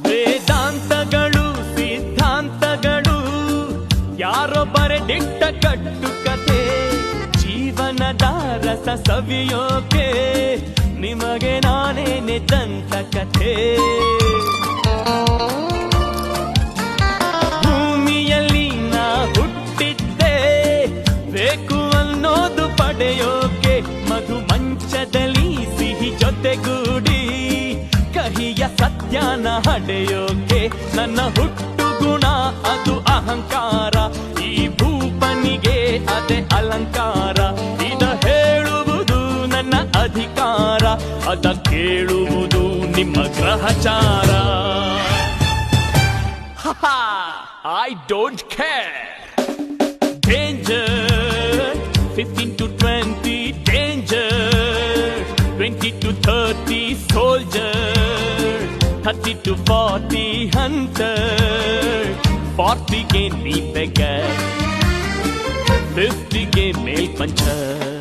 ವೇದಾಂತಗಳು ಸಿದ್ಧಾಂತಗಳು ಯಾರೋ ಬರೆದಿಟ್ಟ ಕಟ್ಟುಕತೆ, ಜೀವನದ ರಸ ಸವಿಯೋಕೆ ನಿಮಗೆ ನಾನೇನೆ ದಂತಕಥೆ. ಭೂಮಿಯಲ್ಲಿ ನಾ ಹುಟ್ಟಿದ್ದೆ ಬೇಕು ಅನ್ನೋದು ಪಡೆಯೋಕೆ, ಮಧು ಮಂಚದಲ್ಲಿ ಸಿಹಿ ಜೊತೆಗೂಡಿ ಕಹಿಯ ಸತ್ಯನ ಹಡೆಯೋಕೆ. ನನ್ನ ಹುಟ್ಟು ಗುಣ ಅದು ಅಹಂಕಾರ, ಈ ಭೂಪನಿಗೆ ಅದೇ ಅಲಂಕಾರ. ಇದ ಹೇಳುವುದು ನನ್ನ ಅಧಿಕಾರ, ಅದ ಕೇಳುವುದು ನಿಮ್ಮ ಗ್ರಹಚಾರ. I don't care. Danger 15 to 20, danger 20 to 30, soldier 30 to 40, hunter 40 ಗೆ ನೀ beggar, 50 ಗೆ ಮೇಲ್ ಪಂಚರ್.